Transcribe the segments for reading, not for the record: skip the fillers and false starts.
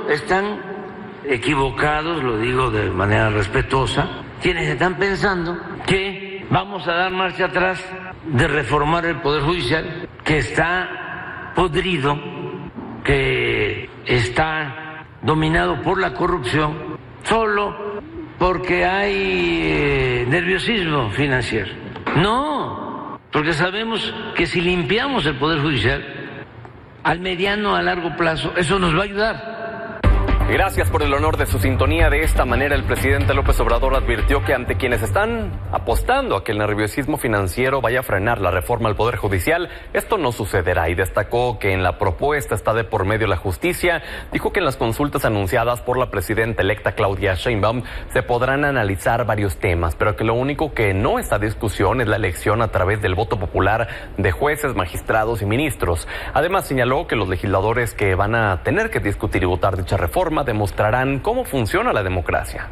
están equivocados, lo digo de manera respetuosa, quienes están pensando que vamos a dar marcha atrás de reformar el Poder Judicial, que está podrido, que está dominado por la corrupción, solo porque hay nerviosismo financiero. No, porque sabemos que si limpiamos el Poder Judicial, al mediano, a largo plazo, eso nos va a ayudar. Gracias por el honor de su sintonía. De esta manera, el presidente López Obrador advirtió que ante quienes están apostando a que el nerviosismo financiero vaya a frenar la reforma al Poder Judicial, esto no sucederá, y destacó que en la propuesta está de por medio la justicia. Dijo que en las consultas anunciadas por la presidenta electa Claudia Sheinbaum se podrán analizar varios temas, pero que lo único que no está a discusión es la elección a través del voto popular de jueces, magistrados y ministros. Además, señaló que los legisladores que van a tener que discutir y votar dicha reforma demostrarán cómo funciona la democracia.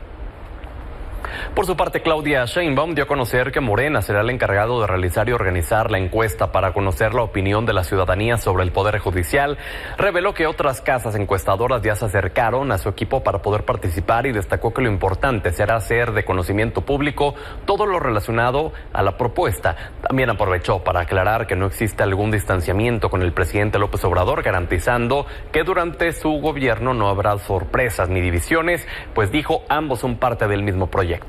Por su parte, Claudia Sheinbaum dio a conocer que Morena será el encargado de realizar y organizar la encuesta para conocer la opinión de la ciudadanía sobre el Poder Judicial. Reveló que otras casas encuestadoras ya se acercaron a su equipo para poder participar y destacó que lo importante será hacer de conocimiento público todo lo relacionado a la propuesta. También aprovechó para aclarar que no existe algún distanciamiento con el presidente López Obrador, garantizando que durante su gobierno no habrá sorpresas ni divisiones, pues dijo ambos son parte del mismo proyecto.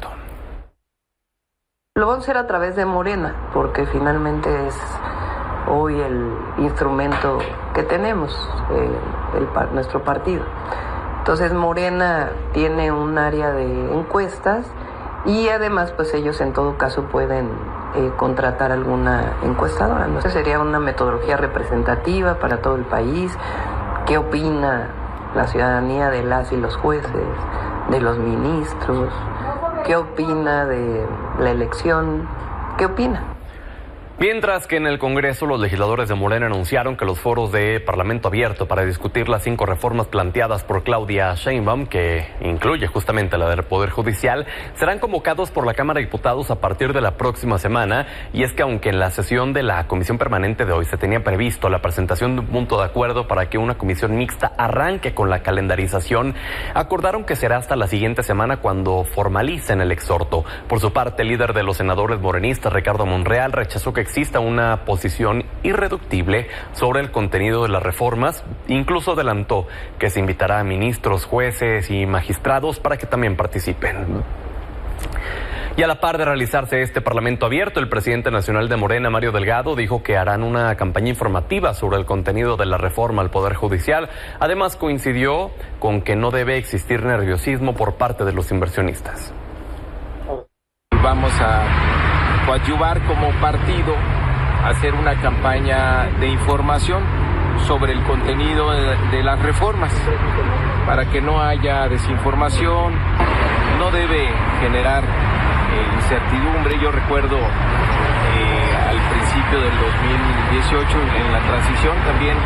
Lo vamos a hacer a través de Morena, porque finalmente es hoy el instrumento que tenemos, nuestro partido. Entonces Morena tiene un área de encuestas y además pues ellos en todo caso pueden contratar alguna encuestadora. Entonces sería una metodología representativa para todo el país. ¿Qué opina la ciudadanía de las y los jueces, de los ministros? ¿Qué opina de la elección? ¿Qué opina? Mientras que en el Congreso los legisladores de Morena anunciaron que los foros de Parlamento Abierto para discutir las 5 reformas planteadas por Claudia Sheinbaum, que incluye justamente la del Poder Judicial, serán convocados por la Cámara de Diputados a partir de la próxima semana. Y es que aunque en la sesión de la Comisión Permanente de hoy se tenía previsto la presentación de un punto de acuerdo para que una comisión mixta arranque con la calendarización, acordaron que será hasta la siguiente semana cuando formalicen el exhorto. Por su parte, el líder de los senadores morenistas, Ricardo Monreal, rechazó que exista una posición irreductible sobre el contenido de las reformas. Incluso adelantó que se invitará a ministros, jueces y magistrados para que también participen. Y a la par de realizarse este Parlamento Abierto, el presidente nacional de Morena, Mario Delgado, dijo que harán una campaña informativa sobre el contenido de la reforma al Poder Judicial. Además, coincidió con que no debe existir nerviosismo por parte de los inversionistas. Vamos a coadyuvar como partido a hacer una campaña de información sobre el contenido de las reformas para que no haya desinformación. No debe generar incertidumbre. Yo recuerdo al principio del 2018 en la transición también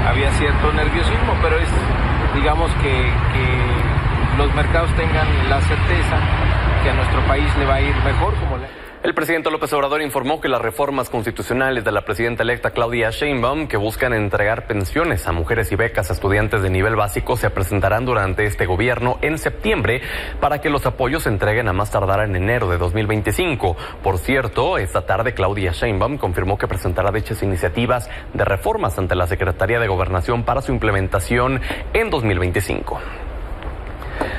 había cierto nerviosismo, pero es, digamos, que los mercados tengan la certeza que a nuestro país le va a ir mejor. El presidente López Obrador informó que las reformas constitucionales de la presidenta electa Claudia Sheinbaum, que buscan entregar pensiones a mujeres y becas a estudiantes de nivel básico, se presentarán durante este gobierno en septiembre para que los apoyos se entreguen a más tardar en enero de 2025. Por cierto, esta tarde Claudia Sheinbaum confirmó que presentará dichas iniciativas de reformas ante la Secretaría de Gobernación para su implementación en 2025.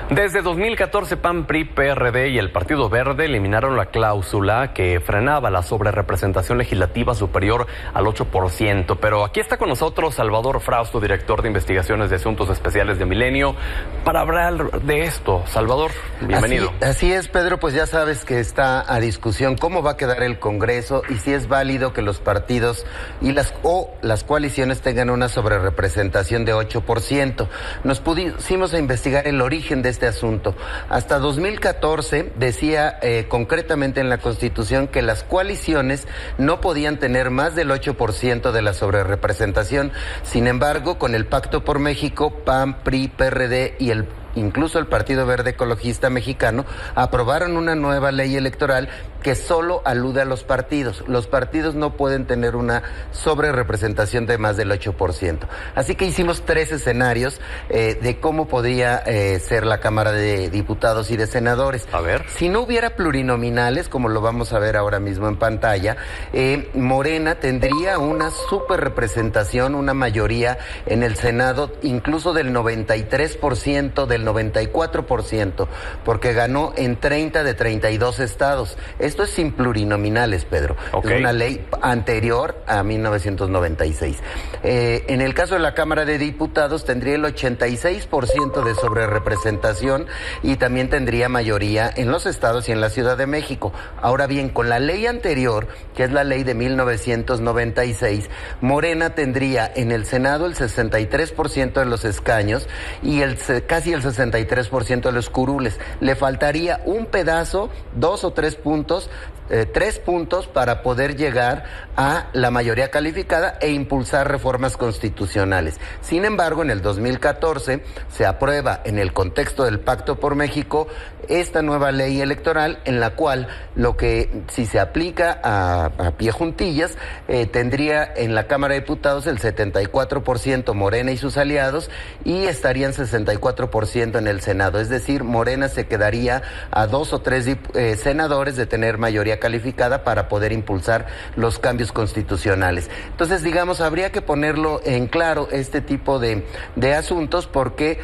Desde 2014, PAN, PRI, PRD y el Partido Verde eliminaron la cláusula que frenaba la sobrerepresentación legislativa superior al 8%. Pero aquí está con nosotros Salvador Frausto, director de Investigaciones de Asuntos Especiales de Milenio, para hablar de esto. Salvador, bienvenido. Así es, Pedro, pues ya sabes que está a discusión cómo va a quedar el Congreso y si es válido que los partidos y las coaliciones tengan una sobrerepresentación de 8%. Nos pusimos a investigar el origen de este asunto. Hasta 2014 decía concretamente en la Constitución que las coaliciones no podían tener más del 8% de la sobrerepresentación. Sin embargo, con el Pacto por México, PAN, PRI, PRD y el incluso el Partido Verde Ecologista Mexicano, aprobaron una nueva ley electoral que solo alude a los partidos. Los partidos no pueden tener una sobrerepresentación de más del 8%. Así que hicimos 3 escenarios de cómo podría ser la Cámara de Diputados y de Senadores. A ver. Si no hubiera plurinominales, como lo vamos a ver ahora mismo en pantalla, Morena tendría una superrepresentación, una mayoría en el Senado, incluso del 93%, del 94%, porque ganó en 30 de 32 estados. Esto es sin plurinominales, Pedro. Okay. Es una ley anterior a 1996. En el caso de la Cámara de Diputados tendría el 86% de sobrerepresentación y también tendría mayoría en los estados y en la Ciudad de México. Ahora bien, con la ley anterior, que es la ley de 1996, Morena tendría en el Senado el 63% de los escaños y casi el 63% de los curules. Le faltaría un pedazo, 2 o 3 puntos, 3 puntos para poder llegar a la mayoría calificada e impulsar reformas constitucionales. Sin embargo, en el 2014 se aprueba en el contexto del Pacto por México esta nueva ley electoral en la cual lo que si se aplica a pie juntillas tendría en la Cámara de Diputados el 74% Morena y sus aliados y estarían 64% en el Senado. Es decir, Morena se quedaría a 2 o 3 senadores de tener mayoría calificada para poder impulsar los cambios constitucionales. Entonces, digamos, habría que ponerlo en claro este tipo de asuntos porque,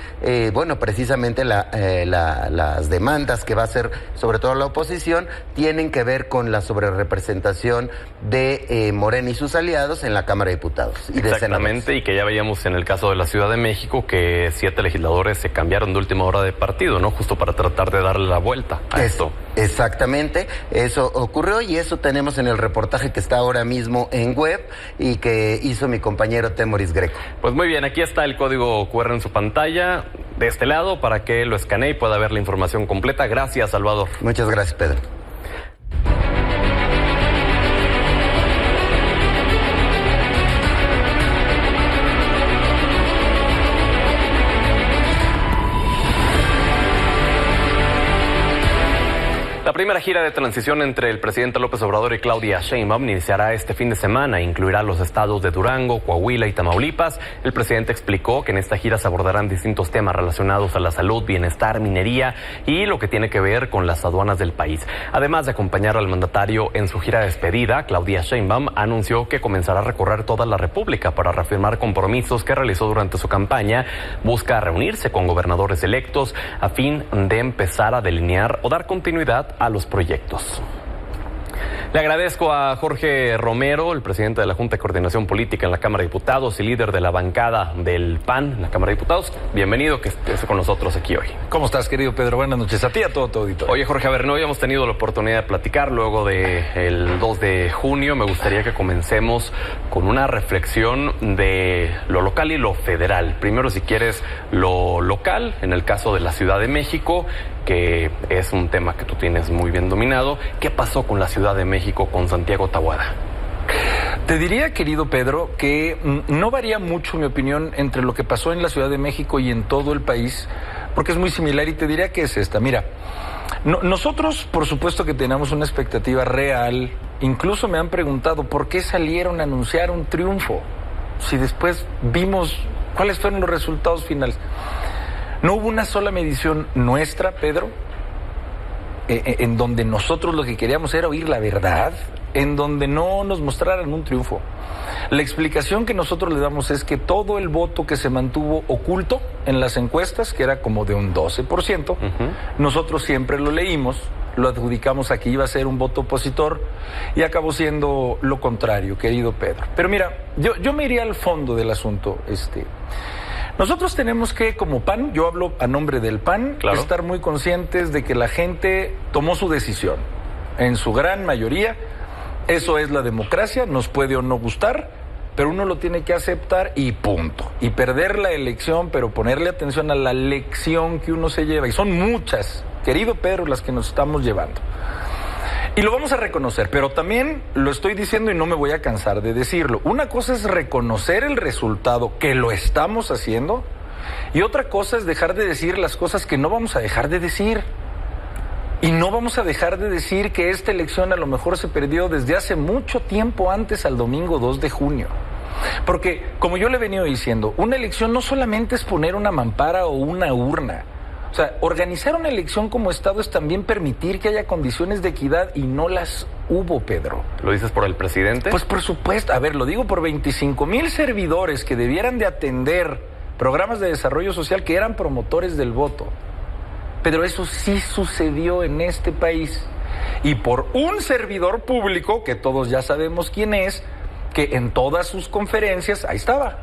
precisamente las demandas que va a hacer sobre todo la oposición tienen que ver con la sobrerepresentación de Morena y sus aliados en la Cámara de Diputados y de Exactamente, senadores. Y que ya veíamos en el caso de la Ciudad de México que 7 legisladores se cambiaron de última hora de partido, ¿no? Justo para tratar de darle la vuelta a esto. Exactamente, eso ocurrió y eso tenemos en el reportaje que está ahora mismo en web y que hizo mi compañero Temoris Greco. Pues muy bien, aquí está el código QR en su pantalla, de este lado, para que lo escanee y pueda ver la información completa. Gracias, Salvador. Muchas gracias, Pedro. La primera gira de transición entre el presidente López Obrador y Claudia Sheinbaum iniciará este fin de semana. Incluirá los estados de Durango, Coahuila y Tamaulipas. El presidente explicó que en esta gira se abordarán distintos temas relacionados a la salud, bienestar, minería y lo que tiene que ver con las aduanas del país. Además de acompañar al mandatario en su gira de despedida, Claudia Sheinbaum anunció que comenzará a recorrer toda la República para reafirmar compromisos que realizó durante su campaña. Busca reunirse con gobernadores electos a fin de empezar a delinear o dar continuidad a los proyectos. Le agradezco a Jorge Romero, el presidente de la Junta de Coordinación Política en la Cámara de Diputados y líder de la bancada del PAN en la Cámara de Diputados. Bienvenido, que estés con nosotros aquí hoy. ¿Cómo estás, querido Pedro? Buenas noches a ti y a todo tu auditorio. Oye, Jorge, a ver, no habíamos tenido la oportunidad de platicar luego del 2 de junio. Me gustaría que comencemos con una reflexión de lo local y lo federal. Primero, si quieres, lo local, en el caso de la Ciudad de México, que es un tema que tú tienes muy bien dominado. ¿Qué pasó con la Ciudad de México, con Santiago Taboada? Te diría, querido Pedro, que no varía mucho mi opinión entre lo que pasó en la Ciudad de México y en todo el país, porque es muy similar y te diría que es esta. Mira, nosotros por supuesto que tenemos una expectativa real. Incluso me han preguntado por qué salieron a anunciar un triunfo, si después vimos cuáles fueron los resultados finales. No hubo una sola medición nuestra, Pedro, en donde nosotros lo que queríamos era oír la verdad, en donde no nos mostraran un triunfo. La explicación que nosotros le damos es que todo el voto que se mantuvo oculto en las encuestas, que era como de un 12%, nosotros siempre lo leímos, lo adjudicamos a que iba a ser un voto opositor y acabó siendo lo contrario, querido Pedro. Pero mira, yo me iría al fondo del asunto. Nosotros tenemos que, como PAN, yo hablo a nombre del PAN, claro, estar muy conscientes de que la gente tomó su decisión. En su gran mayoría, eso es la democracia, nos puede o no gustar, pero uno lo tiene que aceptar y punto. Y perder la elección, pero ponerle atención a la lección que uno se lleva. Y son muchas, querido Pedro, las que nos estamos llevando. Y lo vamos a reconocer, pero también lo estoy diciendo y no me voy a cansar de decirlo. Una cosa es reconocer el resultado, que lo estamos haciendo, Y otra cosa es dejar de decir las cosas que no vamos a dejar de decir. Y no vamos a dejar de decir que esta elección a lo mejor se perdió desde hace mucho tiempo antes al domingo 2 de junio. Porque, como yo le he venido diciendo, una elección no solamente es poner una mampara o una urna. O sea, organizar una elección como Estado es también permitir que haya condiciones de equidad y no las hubo, Pedro. ¿Lo dices por el presidente? Pues por supuesto. A ver, lo digo por 25,000 servidores que debieran de atender programas de desarrollo social que eran promotores del voto. Pero eso sí sucedió en este país. Y por un servidor público, que todos ya sabemos quién es, que en todas sus conferencias, ahí estaba,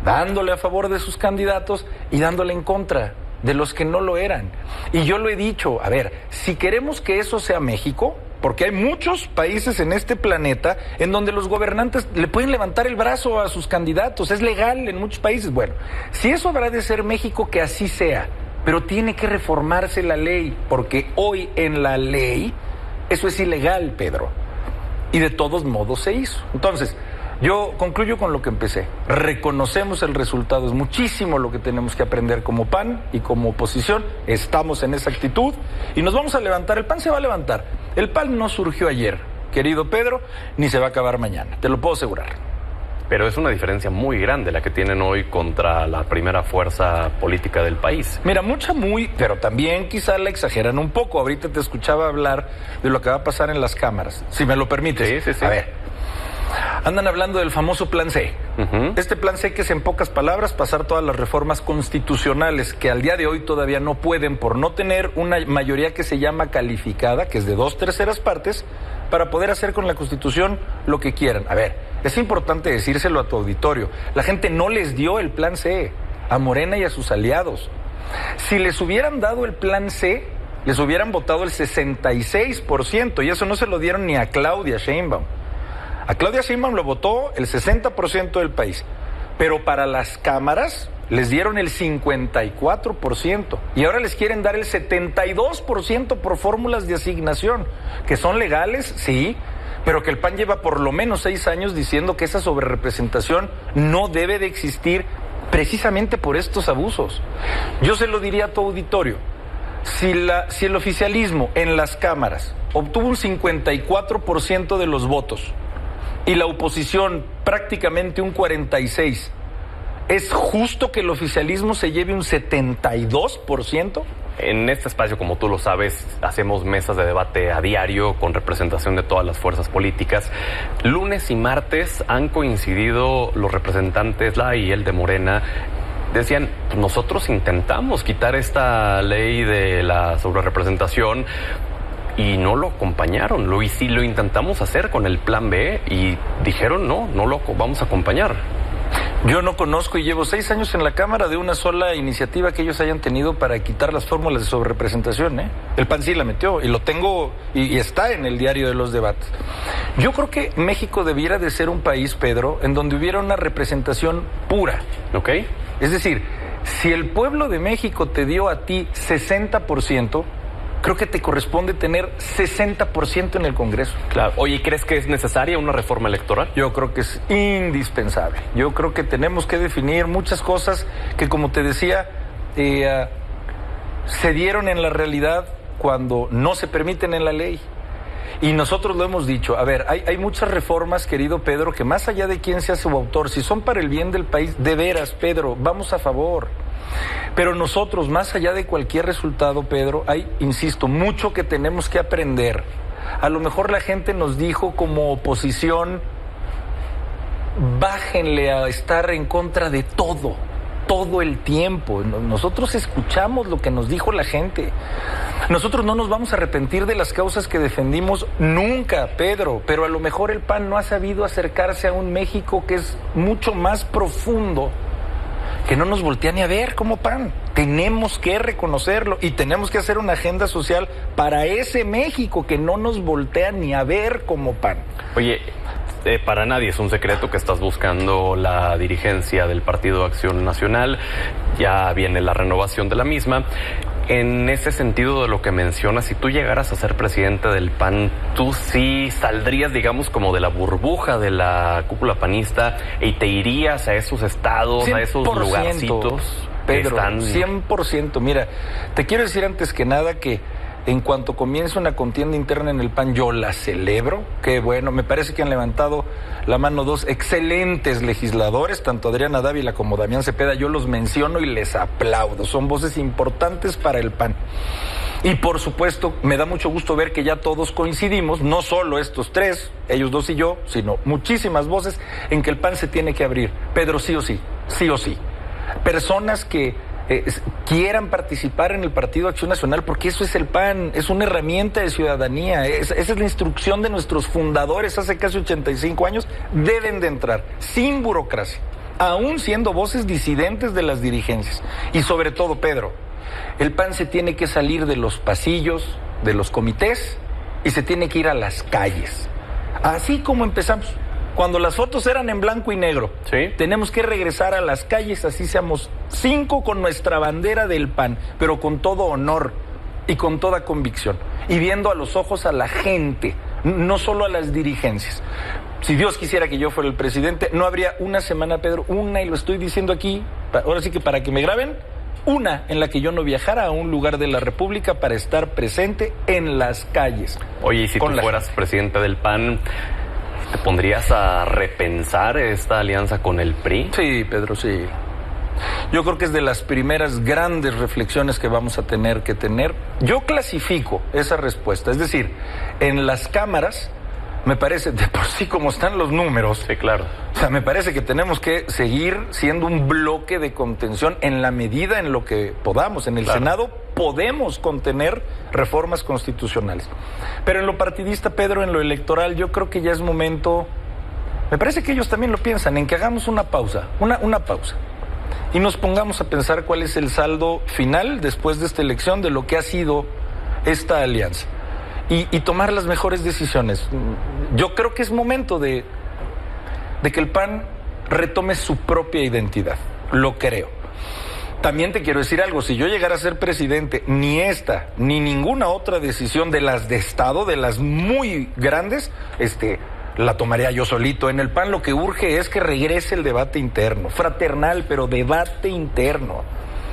dándole a favor de sus candidatos y dándole en contra de los que no lo eran. Y yo lo he dicho, a ver, si queremos que eso sea México, porque hay muchos países en este planeta en donde los gobernantes le pueden levantar el brazo a sus candidatos, es legal en muchos países. Bueno, si eso habrá de ser México, que así sea. Pero tiene que reformarse la ley, porque hoy en la ley eso es ilegal, Pedro. Y de todos modos se hizo. Entonces, yo concluyo con lo que empecé. Reconocemos el resultado, es muchísimo lo que tenemos que aprender como PAN y como oposición. Estamos en esa actitud y nos vamos a levantar. El PAN se va a levantar. El PAN no surgió ayer, querido Pedro, ni se va a acabar mañana, te lo puedo asegurar. Pero es una diferencia muy grande la que tienen hoy contra la primera fuerza política del país. Mira, pero también quizá la exageran un poco. Ahorita te escuchaba hablar de lo que va a pasar en las cámaras, si me lo permites. Sí. A ver, andan hablando del famoso Plan C. Este Plan C, que es, en pocas palabras, pasar todas las reformas constitucionales que al día de hoy todavía no pueden por no tener una mayoría que se llama calificada, que es de 2/3 partes, para poder hacer con la Constitución lo que quieran. A ver, es importante decírselo a tu auditorio. La gente no les dio el Plan C a Morena y a sus aliados. Si les hubieran dado el Plan C, les hubieran votado el 66%, y eso no se lo dieron ni a Claudia Sheinbaum. A Claudia Sheinbaum lo votó el 60% del país, pero para las cámaras les dieron el 54%, y ahora les quieren dar el 72% por fórmulas de asignación, que son legales, sí, pero que el PAN lleva por lo menos 6 años diciendo que esa sobrerepresentación no debe de existir precisamente por estos abusos. Yo se lo diría a tu auditorio, si el oficialismo en las cámaras obtuvo un 54% de los votos y la oposición prácticamente un 46%, ¿es justo que el oficialismo se lleve un 72%? En este espacio, como tú lo sabes, hacemos mesas de debate a diario con representación de todas las fuerzas políticas. Lunes y martes han coincidido los representantes, la y el de Morena. Decían, nosotros intentamos quitar esta ley de la sobrerepresentación y no lo acompañaron. Lo intentamos hacer con el Plan B y dijeron no lo vamos a acompañar. Yo no conozco, y llevo 6 años en la Cámara, de una sola iniciativa que ellos hayan tenido para quitar las fórmulas de sobrerepresentación, ¿eh? El PAN sí la metió, y lo tengo, y está en el diario de los debates. Yo creo que México debiera de ser un país, Pedro, en donde hubiera una representación pura. ¿Ok? Es decir, si el pueblo de México te dio a ti 60%, creo que te corresponde tener 60% en el Congreso. Claro. Oye, ¿crees que es necesaria una reforma electoral? Yo creo que es indispensable. Yo creo que tenemos que definir muchas cosas que, como te decía, se dieron en la realidad cuando no se permiten en la ley. Y nosotros lo hemos dicho. A ver, hay muchas reformas, querido Pedro, que más allá de quién sea su autor, si son para el bien del país, de veras, Pedro, vamos a favor. Pero nosotros, más allá de cualquier resultado, Pedro, hay, insisto, mucho que tenemos que aprender. A lo mejor la gente nos dijo como oposición, bájenle a estar en contra de todo el tiempo. Nosotros escuchamos lo que nos dijo la gente. Nosotros no nos vamos a arrepentir de las causas que defendimos nunca, Pedro, pero a lo mejor el PAN no ha sabido acercarse a un México que es mucho más profundo, que no nos voltea ni a ver como PAN. Tenemos que reconocerlo y tenemos que hacer una agenda social para ese México que no nos voltea ni a ver como PAN. Oye, para nadie es un secreto que estás buscando la dirigencia del Partido Acción Nacional. Ya viene la renovación de la misma. En ese sentido de lo que mencionas, si tú llegaras a ser presidente del PAN, tú sí saldrías, digamos, como de la burbuja de la cúpula panista y te irías a esos estados, a esos lugarcitos, Pedro, que están... 100%. Mira, te quiero decir antes que nada que en cuanto comience una contienda interna en el PAN, yo la celebro. Qué bueno, me parece que han levantado la mano dos excelentes legisladores, tanto Adriana Dávila como Damián Cepeda. Yo los menciono y les aplaudo. Son voces importantes para el PAN. Y por supuesto, me da mucho gusto ver que ya todos coincidimos, no solo estos tres, ellos dos y yo, sino muchísimas voces en que el PAN se tiene que abrir. Pedro, sí o sí, sí o sí. Personas que quieran participar en el Partido Acción Nacional, porque eso es el PAN, es una herramienta de ciudadanía, esa es la instrucción de nuestros fundadores hace casi 85 años, deben de entrar, sin burocracia, aún siendo voces disidentes de las dirigencias. Y sobre todo, Pedro, el PAN se tiene que salir de los pasillos, de los comités, y se tiene que ir a las calles, así como empezamos. Cuando las fotos eran en blanco y negro, ¿sí? Tenemos que regresar a las calles, así seamos 5 con nuestra bandera del PAN, pero con todo honor y con toda convicción, y viendo a los ojos a la gente, no solo a las dirigencias. Si Dios quisiera que yo fuera el presidente, no habría una semana, Pedro, una, y lo estoy diciendo aquí, ahora sí que para que me graben, una en la que yo no viajara a un lugar de la República para estar presente en las calles. Oye, y si tú fueras presidente del PAN, ¿te pondrías a repensar esta alianza con el PRI? Sí, Pedro, sí. Yo creo que es de las primeras grandes reflexiones que vamos a tener que tener. Yo clasifico esa respuesta, es decir, en las cámaras, me parece, de por sí como están los números. Sí, claro. O sea, me parece que tenemos que seguir siendo un bloque de contención en la medida en lo que podamos. En el Senado podemos contener reformas constitucionales. Pero en lo partidista, Pedro, en lo electoral, yo creo que ya es momento, me parece que ellos también lo piensan, en que hagamos una pausa, una pausa. Y nos pongamos a pensar cuál es el saldo final después de esta elección de lo que ha sido esta alianza. Y tomar las mejores decisiones. Yo creo que es momento de que el PAN retome su propia identidad. Lo creo. También te quiero decir algo, si yo llegara a ser presidente, ni esta, ni ninguna otra decisión de las de Estado, de las muy grandes, la tomaría yo solito. En el PAN lo que urge es que regrese el debate interno, fraternal, pero debate interno.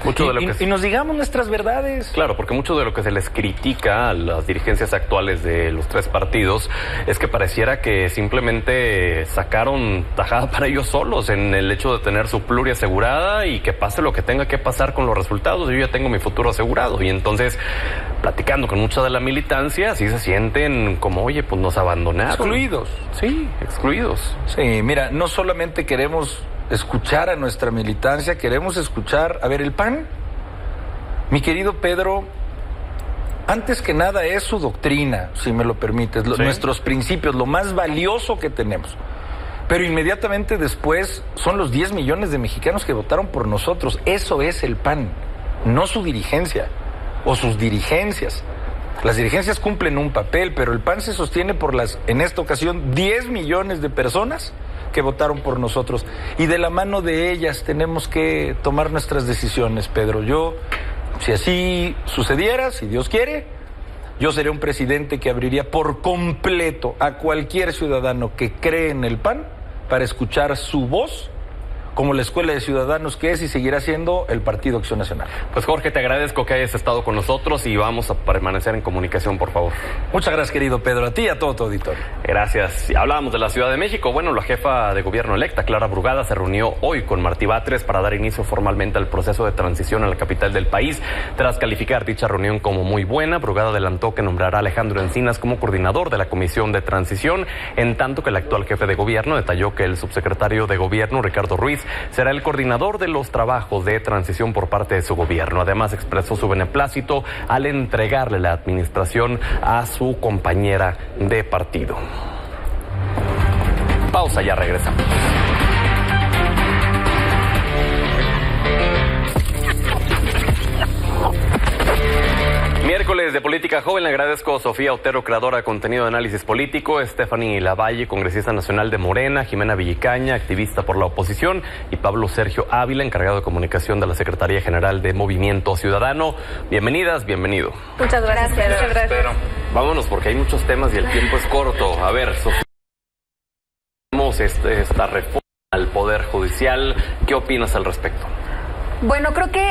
Mucho de lo que y nos digamos nuestras verdades. Claro, porque mucho de lo que se les critica a las dirigencias actuales de los tres partidos es que pareciera que simplemente sacaron tajada para ellos solos en el hecho de tener su pluria asegurada y que pase lo que tenga que pasar con los resultados. Yo ya tengo mi futuro asegurado. Y entonces, platicando con mucha de la militancia, sí se sienten como, oye, pues nos abandonaron. Excluidos. Sí, excluidos. Sí, mira, no solamente queremos escuchar a nuestra militancia, queremos escuchar, a ver, el PAN, mi querido Pedro, antes que nada es su doctrina, si me lo permites, nuestros principios, lo más valioso que tenemos. Pero inmediatamente después son los 10 millones de mexicanos que votaron por nosotros. Eso es el PAN, no su dirigencia o sus dirigencias. Las dirigencias cumplen un papel, pero el PAN se sostiene por en esta ocasión, 10 millones de personas que votaron por nosotros. Y de la mano de ellas tenemos que tomar nuestras decisiones, Pedro. Yo, si así sucediera, si Dios quiere, yo seré un presidente que abriría por completo a cualquier ciudadano que cree en el PAN para escuchar su voz, como la escuela de ciudadanos que es y seguirá siendo el Partido Acción Nacional. Pues Jorge, te agradezco que hayas estado con nosotros y vamos a permanecer en comunicación, por favor. Muchas gracias, querido Pedro, a ti y a todo tu auditorio. Gracias. Y hablábamos de la Ciudad de México. Bueno, la jefa de gobierno electa, Clara Brugada, se reunió hoy con Martí Batres para dar inicio formalmente al proceso de transición a la capital del país. Tras calificar dicha reunión como muy buena, Brugada adelantó que nombrará a Alejandro Encinas como coordinador de la Comisión de Transición, en tanto que el actual jefe de gobierno detalló que el subsecretario de gobierno, Ricardo Ruiz, será el coordinador de los trabajos de transición por parte de su gobierno. Además, expresó su beneplácito al entregarle la administración a su compañera de partido. Pausa, ya regresamos. Miércoles martes de Política Joven. Le agradezco a Sofía Otero, creadora de contenido de análisis político, Stephanie Lavalle, congresista nacional de Morena, Jimena Villicaña, activista por la oposición, y Pablo Sergio Ávila, encargado de comunicación de la Secretaría General de Movimiento Ciudadano. Bienvenidas, bienvenido. Muchas gracias. Muchas gracias. Pedro, vámonos porque hay muchos temas y el tiempo es corto. A ver, Sofía, esta reforma al Poder Judicial, ¿qué opinas al respecto? Bueno, creo que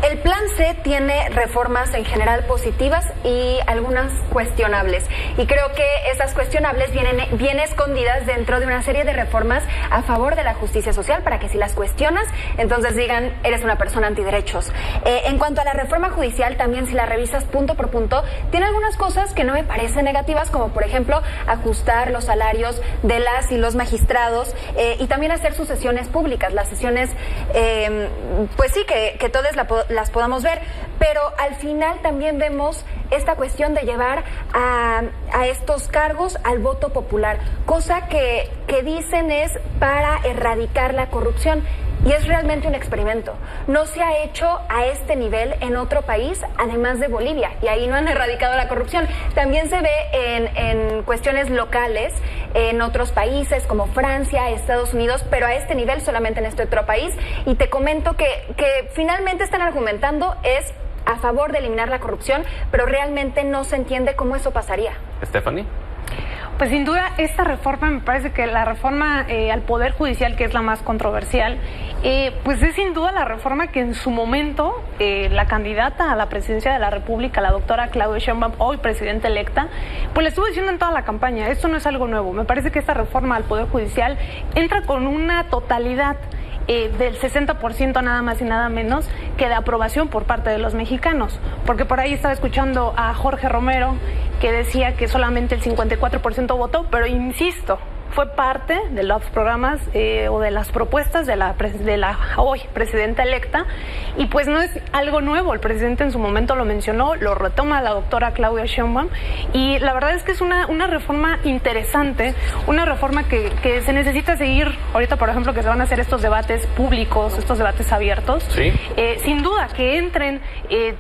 el Plan C tiene reformas en general positivas y algunas cuestionables. Y creo que esas cuestionables vienen bien escondidas dentro de una serie de reformas a favor de la justicia social, para que si las cuestionas, entonces digan, eres una persona antiderechos. En cuanto a la reforma judicial, también si la revisas punto por punto, tiene algunas cosas que no me parecen negativas, como por ejemplo ajustar los salarios de las y los magistrados y también hacer sus sesiones públicas, las sesiones, pues sí, que todas las podamos ver, pero al final también vemos esta cuestión de llevar a estos cargos al voto popular, cosa que dicen es para erradicar la corrupción. Y es realmente un experimento. No se ha hecho a este nivel en otro país, además de Bolivia, y ahí no han erradicado la corrupción. También se ve en cuestiones locales, en otros países como Francia, Estados Unidos, pero a este nivel solamente en este otro país. Y te comento que finalmente están argumentando es a favor de eliminar la corrupción, pero realmente no se entiende cómo eso pasaría. Stephanie. Pues sin duda esta reforma, me parece que la reforma al Poder Judicial, que es la más controversial, pues es sin duda la reforma que en su momento la candidata a la presidencia de la República, la doctora Claudia Sheinbaum, hoy presidenta electa, pues le estuvo diciendo en toda la campaña, esto no es algo nuevo. Me parece que esta reforma al Poder Judicial entra con una totalidad del 60% nada más y nada menos que de aprobación por parte de los mexicanos, porque por ahí estaba escuchando a Jorge Romero que decía que solamente el 54% votó, pero insisto, fue parte de los programas o de las propuestas de la hoy presidenta electa, y pues no es algo nuevo. El presidente en su momento lo mencionó, lo retoma la doctora Claudia Sheinbaum, y la verdad es que es una reforma interesante, una reforma que se necesita seguir. Ahorita, por ejemplo, que se van a hacer estos debates públicos, estos debates abiertos, ¿sí? Sin duda que entren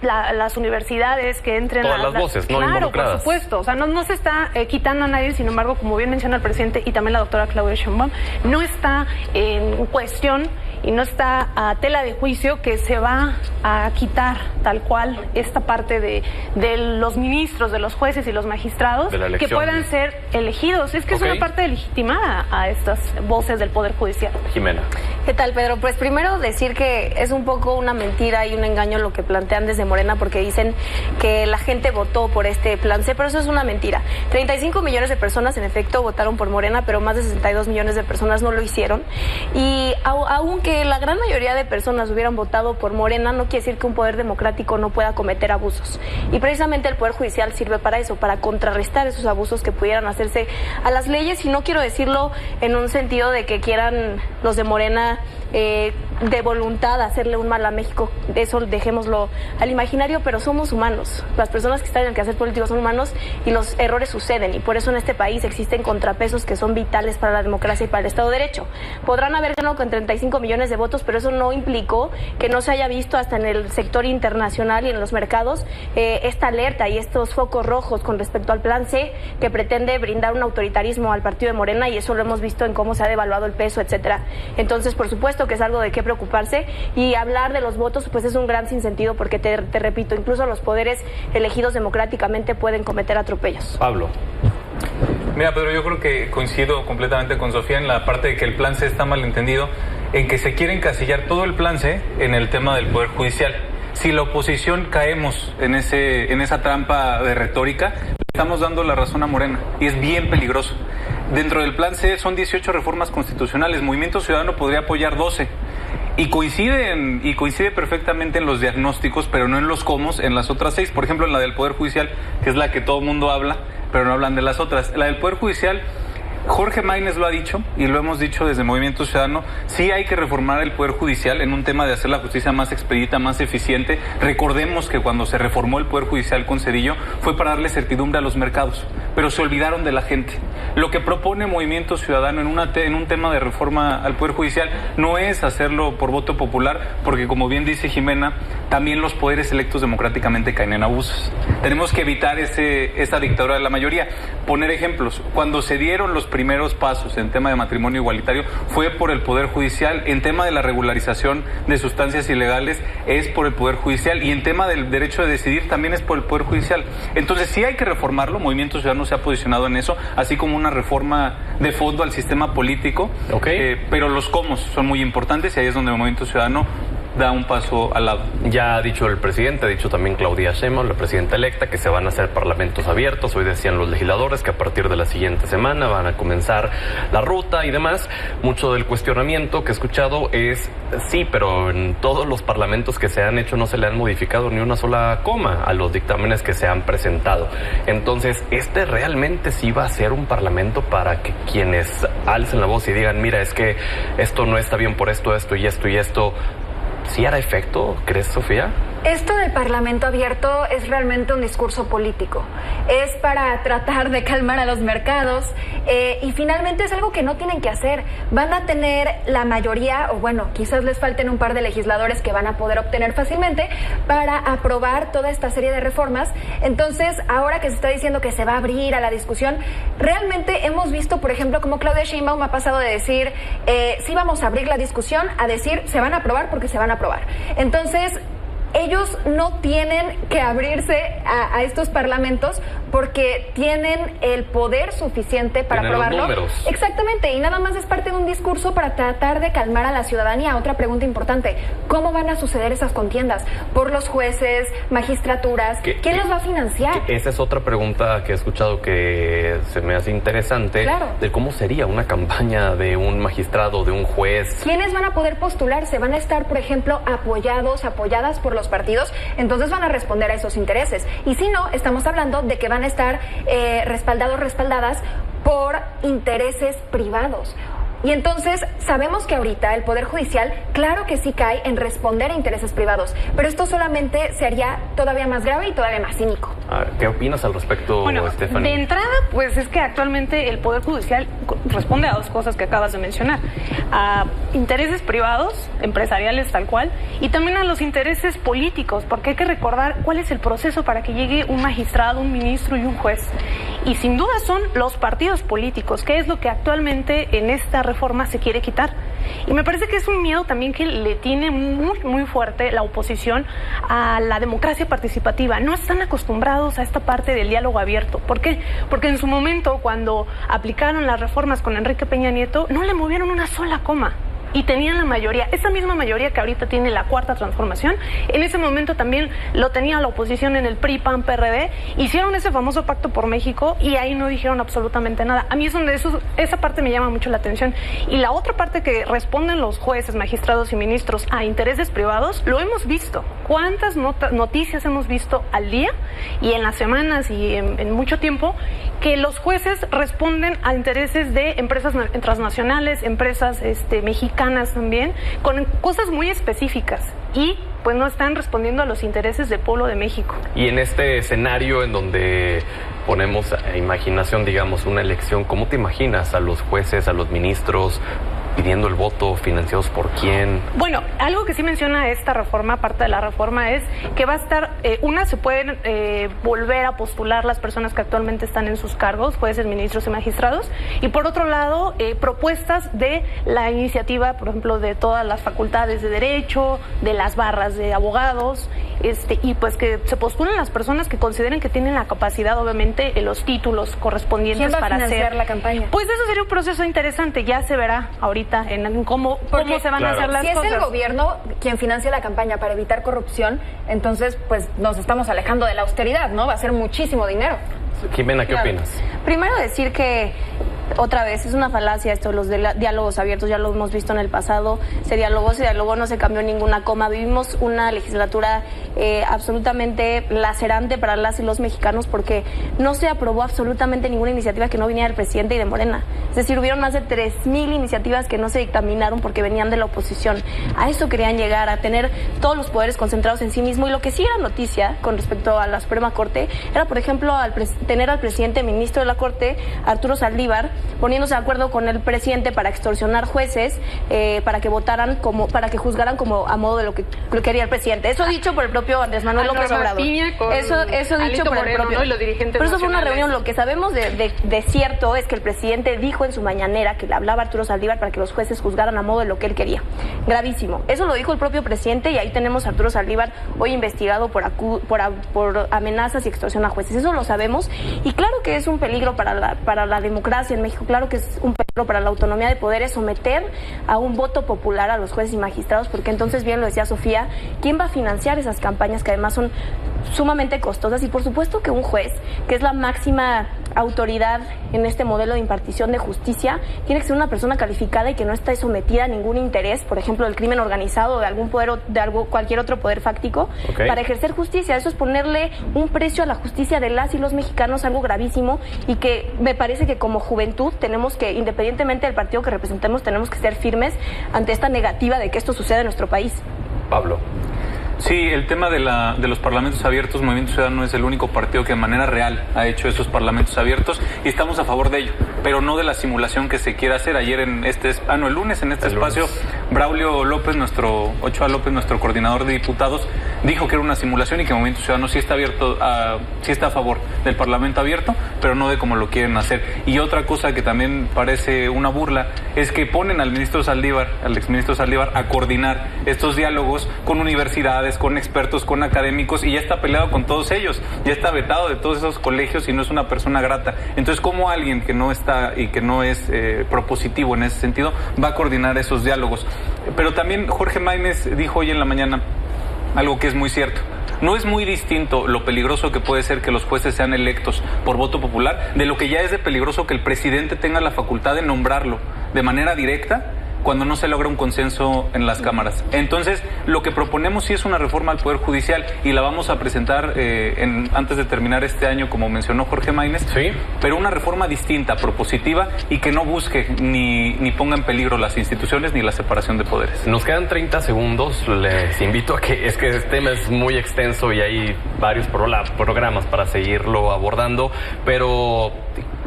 las universidades, que entren todas las voces, no involucradas. Claro, por supuesto, o sea, no se está quitando a nadie. Sin embargo, como bien menciona el presidente y también la doctora Claudia Sheinbaum, no está en cuestión y no está a tela de juicio que se va a quitar tal cual esta parte de los ministros, de los jueces y los magistrados que puedan ser elegidos. Es que es una parte de legitimar a estas voces del Poder Judicial. Jimena. ¿Qué tal, Pedro? Pues primero decir que es un poco una mentira y un engaño lo que plantean desde Morena, porque dicen que la gente votó por este plan C, pero eso es una mentira. 35 millones de personas en efecto votaron por Morena, pero más de 62 millones de personas no lo hicieron. Y aunque la gran mayoría de personas hubieran votado por Morena, no quiere decir que un poder democrático no pueda cometer abusos. Y precisamente el Poder Judicial sirve para eso, para contrarrestar esos abusos que pudieran hacerse a las leyes. Y no quiero decirlo en un sentido de que quieran los de Morena de voluntad hacerle un mal a México, eso dejémoslo al imaginario, pero somos humanos. Las personas que están en el quehacer político son humanos y los errores suceden, y por eso en este país existen contrapesos que son vitales para la democracia y para el Estado de Derecho. Podrán haber ganado con 35 millones de votos, pero eso no implicó que no se haya visto hasta en el sector internacional y en los mercados esta alerta y estos focos rojos con respecto al plan C, que pretende brindar un autoritarismo al partido de Morena, y eso lo hemos visto en cómo se ha devaluado el peso, etcétera. Entonces, por supuesto que es algo de qué preocuparse, y hablar de los votos pues es un gran sinsentido, porque te repito, incluso los poderes elegidos democráticamente pueden cometer atropellos. Pablo. Mira, Pedro, yo creo que coincido completamente con Sofía en la parte de que el plan C está malentendido, en que se quiere encasillar todo el plan C en el tema del Poder Judicial. Si la oposición caemos en esa trampa de retórica, estamos dando la razón a Morena, y es bien peligroso. Dentro del plan C son 18 reformas constitucionales, Movimiento Ciudadano podría apoyar 12. Y coincide perfectamente en los diagnósticos, pero no en los cómo, en las otras 6. Por ejemplo, en la del Poder Judicial, que es la que todo el mundo habla, pero no hablan de las otras. La del Poder Judicial, Jorge Maínez lo ha dicho, y lo hemos dicho desde Movimiento Ciudadano, sí hay que reformar el Poder Judicial en un tema de hacer la justicia más expedita, más eficiente. Recordemos que cuando se reformó el Poder Judicial con Zedillo fue para darle certidumbre a los mercados, pero se olvidaron de la gente. Lo que propone Movimiento Ciudadano en un tema de reforma al Poder Judicial no es hacerlo por voto popular, porque como bien dice Jimena, también los poderes electos democráticamente caen en abusos. Tenemos que evitar esa dictadura de la mayoría. Poner ejemplos, cuando se dieron los primeros pasos en tema de matrimonio igualitario fue por el Poder Judicial, en tema de la regularización de sustancias ilegales es por el Poder Judicial, y en tema del derecho de decidir también es por el Poder Judicial. Entonces sí hay que reformarlo, Movimiento Ciudadano se ha posicionado en eso, así como una reforma de fondo al sistema político, pero los cómo son muy importantes, y ahí es donde el Movimiento Ciudadano da un paso al lado. Ya ha dicho el presidente, ha dicho también Claudia Sheinbaum, la presidenta electa, que se van a hacer parlamentos abiertos. Hoy decían los legisladores que a partir de la siguiente semana van a comenzar la ruta y demás. Mucho del cuestionamiento que he escuchado es, sí, pero en todos los parlamentos que se han hecho no se le han modificado ni una sola coma a los dictámenes que se han presentado. Entonces, ¿este realmente sí va a ser un parlamento para que quienes alcen la voz y digan, mira, es que esto no está bien por esto, esto y esto y esto? ¿Sí hará efecto, crees, Sofía? Esto del Parlamento abierto es realmente un discurso político. Es para tratar de calmar a los mercados y finalmente es algo que no tienen que hacer. Van a tener la mayoría, o bueno, quizás les falten un par de legisladores que van a poder obtener fácilmente para aprobar toda esta serie de reformas. Entonces, ahora que se está diciendo que se va a abrir a la discusión, realmente hemos visto, por ejemplo, como Claudia Sheinbaum ha pasado de decir sí vamos a abrir la discusión a decir se van a aprobar porque se van a aprobar. Entonces, ellos no tienen que abrirse a estos parlamentos porque tienen el poder suficiente para aprobarlo. Exactamente, y nada más es parte de un discurso para tratar de calmar a la ciudadanía. Otra pregunta importante, ¿cómo van a suceder esas contiendas? ¿Por los jueces, magistraturas? ¿Quién los va a financiar? Esa es otra pregunta que he escuchado que se me hace interesante, de cómo sería una campaña de un magistrado, de un juez. ¿Quiénes van a poder postularse? ¿Van a estar, por ejemplo, apoyadas por los partidos? Entonces van a responder a esos intereses. Y si no, estamos hablando de que van a estar respaldadas por intereses privados. Y entonces sabemos que ahorita el Poder Judicial, claro que sí cae en responder a intereses privados, pero esto solamente se haría todavía más grave y todavía más cínico. ¿Qué opinas al respecto, Stephanie? De entrada, pues es que actualmente el Poder Judicial responde a dos cosas que acabas de mencionar: a intereses privados, empresariales tal cual, y también a los intereses políticos, porque hay que recordar cuál es el proceso para que llegue un magistrado, un ministro y un juez. Y sin duda son los partidos políticos, que es lo que actualmente en esta reforma se quiere quitar. Y me parece que es un miedo también que le tiene muy, muy fuerte la oposición a la democracia participativa. No están acostumbrados a esta parte del diálogo abierto. ¿Por qué? Porque en su momento, cuando aplicaron las reformas con Enrique Peña Nieto, no le movieron una sola coma. Y tenían la mayoría, esa misma mayoría que ahorita tiene la Cuarta Transformación, en ese momento también lo tenía la oposición en el PRI, PAN, PRD, hicieron ese famoso Pacto por México y ahí no dijeron absolutamente nada. A mí es donde esa parte me llama mucho la atención. Y la otra parte que responden los jueces, magistrados y ministros a intereses privados, lo hemos visto. ¿Cuántas noticias hemos visto al día y en las semanas y en mucho tiempo que los jueces responden a intereses de empresas transnacionales, empresas mexicanas también, con cosas muy específicas y pues no están respondiendo a los intereses del pueblo de México? Y en este escenario en donde ponemos a imaginación, digamos, una elección, ¿cómo te imaginas a los jueces, a los ministros pidiendo el voto, financiados por quién? Bueno, algo que sí menciona esta reforma, parte de la reforma, es que va a estar, se pueden volver a postular las personas que actualmente están en sus cargos, jueces, ministros y magistrados, y por otro lado, propuestas de la iniciativa, por ejemplo, de todas las facultades de derecho, de las barras de abogados, y pues que se postulen las personas que consideren que tienen la capacidad, obviamente, los títulos correspondientes para financiar la campaña. Pues eso sería un proceso interesante, ya se verá ahorita en cómo se van a hacer las cosas. Si es el gobierno quien financia la campaña para evitar corrupción, entonces pues nos estamos alejando de la austeridad, ¿no? Va a ser muchísimo dinero. Jimena, ¿qué opinas? Primero decir que otra vez es una falacia esto, los diálogos abiertos, ya lo hemos visto en el pasado, se dialogó, no se cambió ninguna coma. Vivimos una legislatura absolutamente lacerante para las y los mexicanos, porque no se aprobó absolutamente ninguna iniciativa que no viniera del presidente y de Morena. Es decir, hubieron más de 3,000 iniciativas que no se dictaminaron porque venían de la oposición. A eso querían llegar, a tener todos los poderes concentrados en sí mismo. Y lo que sí era noticia con respecto a la Suprema Corte era, por ejemplo, tener al presidente ministro de la Corte, Arturo Saldívar, poniéndose de acuerdo con el presidente para extorsionar jueces, para que votaran para que juzgaran como a modo de lo que quería el presidente. Eso dicho por el propio Andrés Manuel López Obrador. Eso dicho por el propio. ¿no? Y los dirigentes Pero eso fue una nacionales. reunión. Lo que sabemos de cierto es que el presidente dijo en su mañanera que le hablaba a Arturo Saldívar para que los jueces juzgaran a modo de lo que él quería. Gravísimo. Eso lo dijo el propio presidente, y ahí tenemos a Arturo Saldívar hoy investigado por amenazas y extorsión a jueces. Eso lo sabemos, y claro que es un peligro para la democracia en México. Claro que es un peligro para la autonomía de poderes someter a un voto popular a los jueces y magistrados, porque entonces, bien lo decía Sofía, ¿quién va a financiar esas campañas que además son sumamente costosas? Y por supuesto que un juez, que es la máxima autoridad en este modelo de impartición de justicia, tiene que ser una persona calificada y que no esté sometida a ningún interés, por ejemplo, del crimen organizado o de algún poder, cualquier otro poder fáctico, para ejercer justicia. Eso es ponerle un precio a la justicia de las y los mexicanos, algo gravísimo, y que me parece que como juventud tenemos que, independientemente del partido que representemos, tenemos que ser firmes ante esta negativa de que esto suceda en nuestro país. Pablo. Sí, el tema de los parlamentos abiertos, Movimiento Ciudadano es el único partido que de manera real ha hecho esos parlamentos abiertos, y estamos a favor de ello, pero no de la simulación que se quiere hacer. Ayer el lunes en este espacio, Braulio López, Ochoa López, nuestro coordinador de diputados, dijo que era una simulación y que Movimiento Ciudadano sí está sí está a favor del parlamento abierto, pero no de cómo lo quieren hacer. Y otra cosa que también parece una burla es que ponen al exministro Saldívar, a coordinar estos diálogos con universidades, con expertos, con académicos, y ya está peleado con todos ellos, ya está vetado de todos esos colegios y no es una persona grata. Entonces, ¿cómo alguien que no está y que no es propositivo en ese sentido va a coordinar esos diálogos? Pero también Jorge Maínez dijo hoy en la mañana algo que es muy cierto. No es muy distinto lo peligroso que puede ser que los jueces sean electos por voto popular de lo que ya es de peligroso que el presidente tenga la facultad de nombrarlo de manera directa cuando no se logra un consenso en las cámaras. Entonces, lo que proponemos sí es una reforma al Poder Judicial, y la vamos a presentar antes de terminar este año, como mencionó Jorge Maínez, ¿sí? Pero una reforma distinta, propositiva, y que no busque ni ponga en peligro las instituciones ni la separación de poderes. Nos quedan 30 segundos, les invito a que este tema es muy extenso y hay varios programas para seguirlo abordando, pero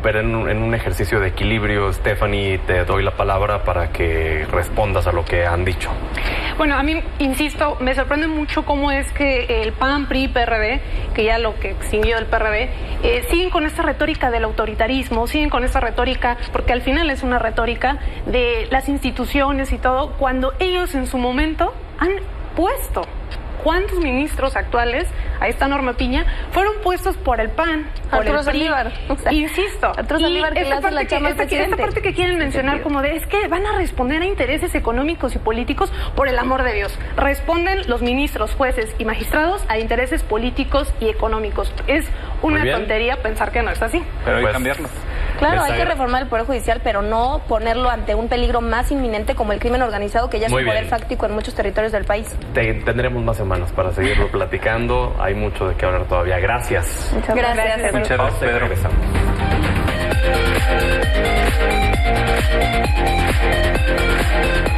en un ejercicio de equilibrio, Stephanie, te doy la palabra para que respondas a lo que han dicho. Bueno, a mí, insisto, me sorprende mucho cómo es que el PAN, PRI, PRD, que ya lo que extinguió el PRD, siguen con esta retórica del autoritarismo, siguen con esta retórica, porque al final es una retórica de las instituciones y todo, cuando ellos en su momento han puesto. ¿Cuántos ministros actuales, ahí está Norma Piña, fueron puestos por el PAN, por Arturo el PRI? Saldívar. Insisto. Arturo Saldívar, que le hace la chamba al presidente. Esta parte que quieren mencionar como de, es que van a responder a intereses económicos y políticos, por el amor de Dios. Responden los ministros, jueces y magistrados a intereses políticos y económicos. Es una tontería pensar que no es así. Pero hay que cambiarlo. Claro, hay que reformar el Poder Judicial, pero no ponerlo ante un peligro más inminente como el crimen organizado, que ya es un poder fáctico en muchos territorios del país. Tendremos más semanas para seguirlo platicando. Hay mucho de qué hablar todavía. Gracias. Muchas gracias. Muchas gracias, Pedro.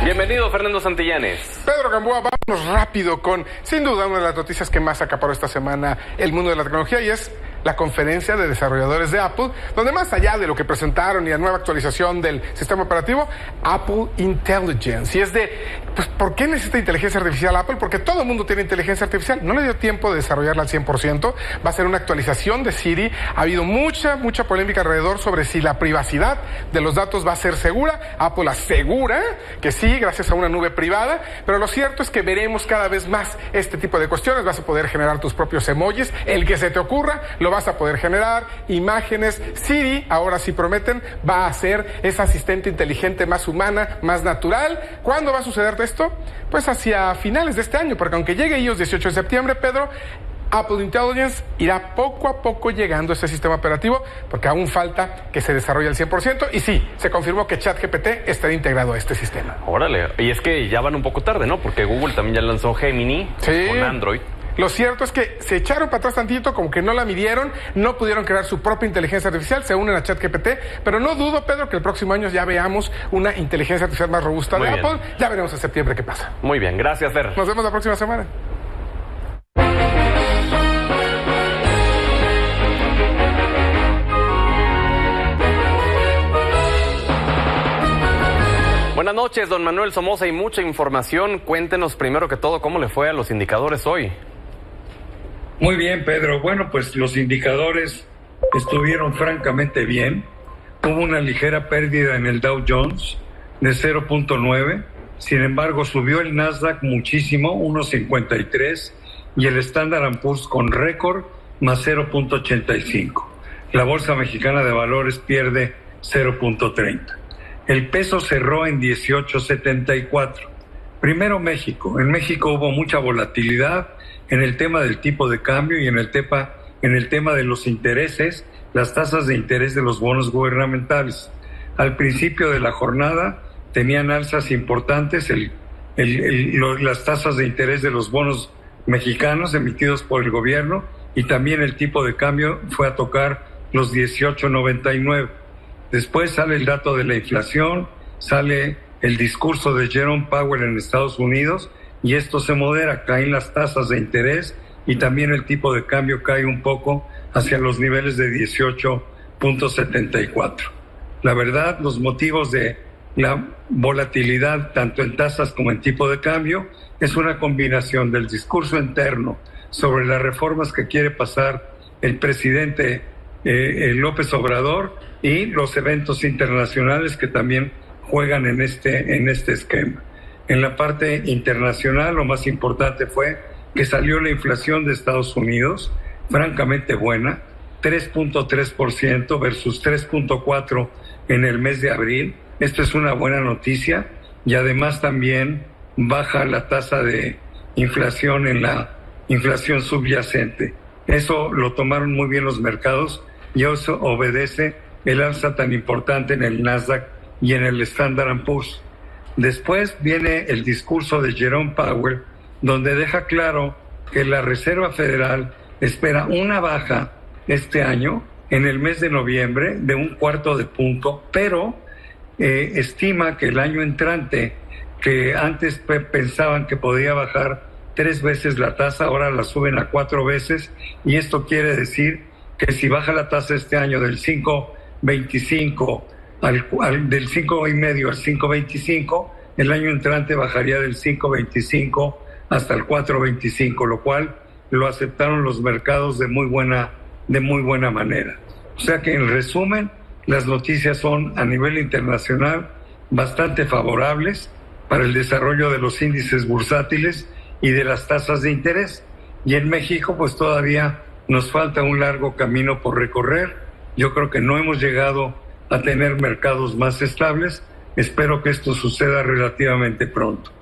Bienvenido, Fernando Santillanes. Pedro Gamboa, vámonos rápido con, sin duda, una de las noticias que más acaparó esta semana el mundo de la tecnología, y es la conferencia de desarrolladores de Apple, donde más allá de lo que presentaron y la nueva actualización del sistema operativo, Apple Intelligence. Y es de, pues, ¿por qué necesita inteligencia artificial Apple? Porque todo el mundo tiene inteligencia artificial. No le dio tiempo de desarrollarla al 100%. Va a ser una actualización de Siri. Ha habido mucha polémica alrededor sobre si la privacidad de los datos va a ser segura. Apple asegura que sí, gracias a una nube privada. Pero lo cierto es que veremos cada vez más este tipo de cuestiones. Vas a poder generar tus propios emojis. El que se te ocurra, lo vas a poder generar. Imágenes. Siri, ahora sí prometen, va a ser esa asistente inteligente más humana, más natural. ¿Cuándo va a suceder esto? Pues hacia finales de este año, porque aunque llegue iOS 18 de septiembre, Pedro, Apple Intelligence irá poco a poco llegando a este sistema operativo, porque aún falta que se desarrolle al 100%, y sí, se confirmó que ChatGPT estará integrado a este sistema. Órale, y es que ya van un poco tarde, ¿no? Porque Google también ya lanzó Gemini con Android. Lo cierto es que se echaron para atrás tantito, como que no la midieron, no pudieron crear su propia inteligencia artificial, se unen a ChatGPT, pero no dudo, Pedro, que el próximo año ya veamos una inteligencia artificial más robusta de Apple. Ya veremos en septiembre qué pasa. Muy bien, gracias, Fer. Nos vemos la próxima semana. Buenas noches, don Manuel Somoza, y mucha información. Cuéntenos primero que todo cómo le fue a los indicadores hoy. Muy bien, Pedro. Bueno, pues los indicadores estuvieron francamente bien. Hubo una ligera pérdida en el Dow Jones de 0.9. Sin embargo, subió el Nasdaq muchísimo, 1.53, y el Standard & Poor's con récord más 0.85. La Bolsa Mexicana de Valores pierde 0.30. El peso cerró en 18.74. Primero México. En México hubo mucha volatilidad en el tema del tipo de cambio y en el tema de los intereses, las tasas de interés de los bonos gubernamentales. Al principio de la jornada tenían alzas importantes las tasas de interés de los bonos mexicanos emitidos por el gobierno, y también el tipo de cambio fue a tocar los 18.99. Después sale el dato de la inflación, sale el discurso de Jerome Powell en Estados Unidos, y esto se modera, caen las tasas de interés y también el tipo de cambio cae un poco hacia los niveles de 18.74. La verdad, los motivos de la volatilidad tanto en tasas como en tipo de cambio es una combinación del discurso interno sobre las reformas que quiere pasar el presidente López Obrador y los eventos internacionales que también juegan en este esquema. En la parte internacional, lo más importante fue que salió la inflación de Estados Unidos, francamente buena, 3.3% versus 3.4% en el mes de abril. Esto es una buena noticia, y además también baja la tasa de inflación en la inflación subyacente. Eso lo tomaron muy bien los mercados, y eso obedece el alza tan importante en el Nasdaq y en el Standard & Poor's. Después viene el discurso de Jerome Powell, donde deja claro que la Reserva Federal espera una baja este año, en el mes de noviembre, de 1/4 punto, pero estima que el año entrante, que antes pensaban que podía bajar 3 veces la tasa, ahora la suben a 4 veces, y esto quiere decir que si baja la tasa este año del 5.25 del 5.5 al 5.25, el año entrante bajaría del 5.25 hasta el 4.25, lo cual lo aceptaron los mercados de muy buena manera. O sea que, en resumen, las noticias son a nivel internacional bastante favorables para el desarrollo de los índices bursátiles y de las tasas de interés. Y en México, pues todavía nos falta un largo camino por recorrer. Yo creo que no hemos llegado a tener mercados más estables. Espero que esto suceda relativamente pronto.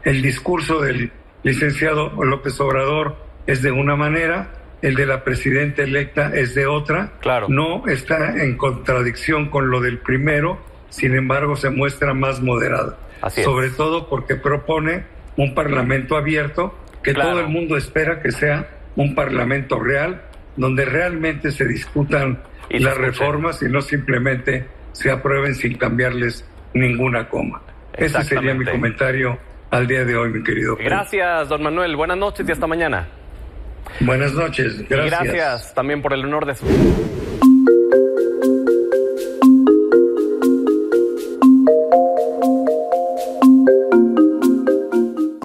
El discurso del licenciado López Obrador es de una manera, el de la presidenta electa es de otra. Claro. No está en contradicción con lo del primero, sin embargo se muestra más moderado. Así es. Sobre todo porque propone un parlamento abierto, que todo el mundo espera que sea un parlamento real, donde realmente se discutan las reformas y no simplemente se aprueben sin cambiarles ninguna coma. Ese sería mi comentario al día de hoy, mi querido Pedro. Gracias, don Manuel. Buenas noches y hasta mañana. Buenas noches. Gracias. Y gracias también por el honor de su...